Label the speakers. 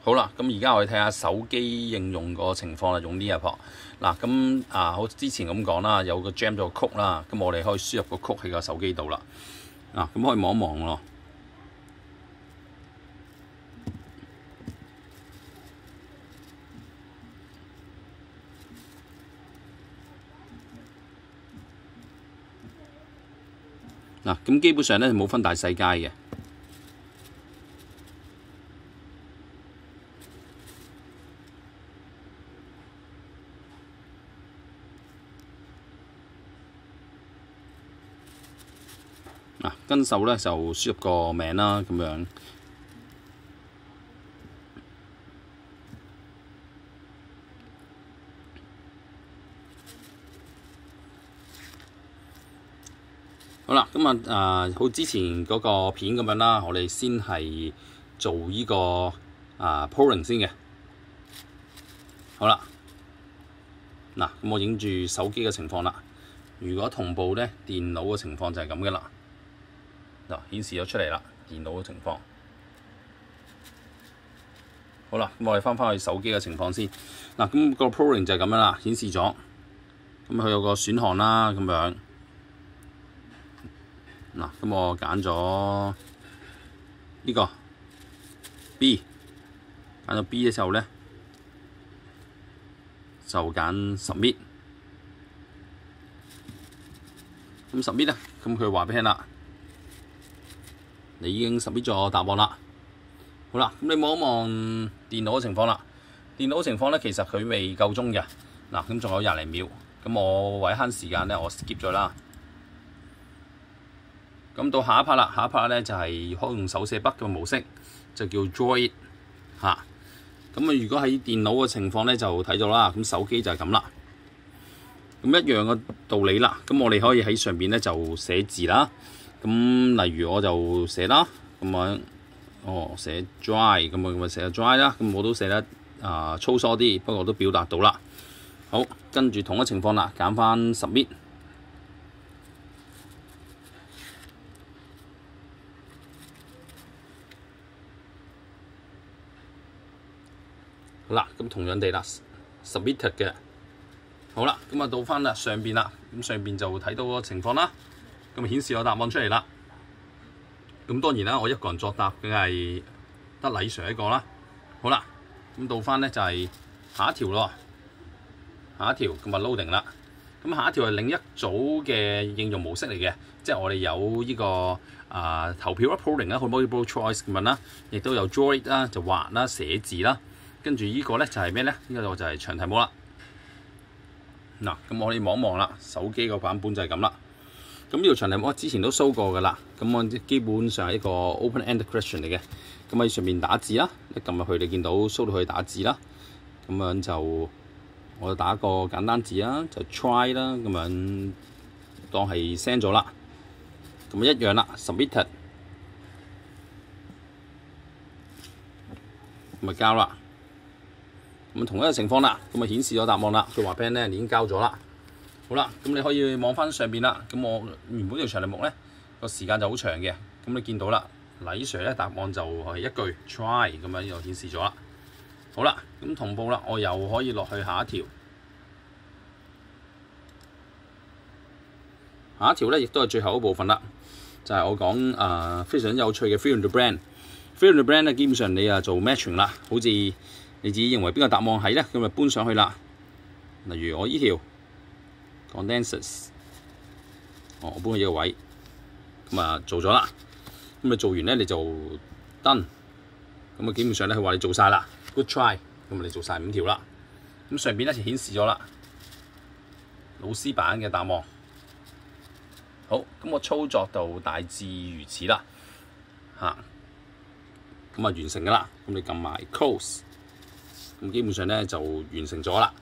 Speaker 1: 好啦，咁而家我哋睇下手機應用個情況啦，用呢一課嗱，咁好之前咁講啦，有個 jam 咗個曲啦，咁我哋可以輸入個曲喺個手機度啦，咁可以望一望咯。咁基本上咧冇分大細階嘅。跟手咧就輸入個名啦，咁樣。好啦，咁好之前嗰個片咁樣啦，我哋先係做呢個polling 先嘅。好啦，咁我影住手機嘅情況啦。如果同步咧，電腦嘅情況就係咁嘅啦。顯示咗出嚟啦，電腦嘅情況。好啦，咁我哋翻去手機嘅情況先。咁個 polling 就係咁樣啦，顯示咗。咁佢有個選項啦，咁樣。咁我揀咗呢個 B， 揀咗 B 嘅時候咧，就揀 submit。咁 submit 咧，咁佢話俾你聽啦，你已經 submit 咗答案啦。好啦，咁你望一望電腦嘅情況啦。電腦嘅情況咧，其實佢未夠鐘嘅。咁仲有20零秒。咁我為慳時間咧，我 skip 咗啦。咁到下一 part 啦，下一 part 咧就係可以用手寫筆嘅模式，就叫 Draw It 咁如果喺電腦嘅情況咧，就睇到啦。咁手機就係咁啦。咁一樣嘅道理啦。咁我哋可以喺上邊咧就寫字啦。咁例如我就寫啦，咁樣寫 dry 咁寫 dry 啦。咁我都寫得粗疏啲，不過都表達到啦。好，跟住同一情況啦，揀翻 submit。好啦，咁同樣地啦 ，submitted 嘅。好啦，咁到翻啦上邊啦，咁上邊就睇到個情況啦，咁顯示個答案出嚟啦。咁當然啦，我一個人作答梗係得李 Sir 一個啦。好啦，咁到翻咧就係下一條咯，下一條咁啊 loading 啦。咁下一條係另一組嘅應用模式嚟嘅，即係我哋有呢個投票啦 polling 啦，好 multiple choice 咁樣啦，亦都有 draw it 啦，就畫啦寫字啦。跟住呢個咧就係咩咧？呢個就係長題目啦。咁我哋望一望啦，手機個版本就係咁啦。咁呢條長題目我之前都 show 過㗎啦。咁我基本上係一個 open-ended question 嚟嘅。咁喺上面打字啦，一撳入去你見到 show 到佢打字啦。咁樣就我就打個簡單字啦，就 try 啦，咁樣當係 send 咗啦。咁一樣啦 ，submitted， 咁交啦。咁同一個情況啦，咁顯示咗答案啦。佢話俾你聽，已經交咗啦。好啦，咁你可以望翻上邊啦。咁我原本條長題目咧個時間就好長嘅。咁你見到啦，李 Sir 咧答案就係一句 try 咁樣又顯示咗啦。好啦，咁同步啦，我又可以落去下一條。下一條咧亦都係最後一部分啦，就係我講非常有趣嘅 fill in the blank。fill in the blank 咧基本上你做 matching 啦，好似你自己認為邊個答案係咧，咁就搬上去啦。例如我依條 condenses， 我搬去呢個位，咁做咗啦。咁做完咧你就 done。咁基本上咧佢話你做晒啦 ，good try。咁你做晒5條啦。咁上邊咧就顯示咗啦，老師版嘅答案。好，咁我操作到大致如此啦。咁完成㗎啦。咁你撳埋 close。咁基本上咧就完成咗啦。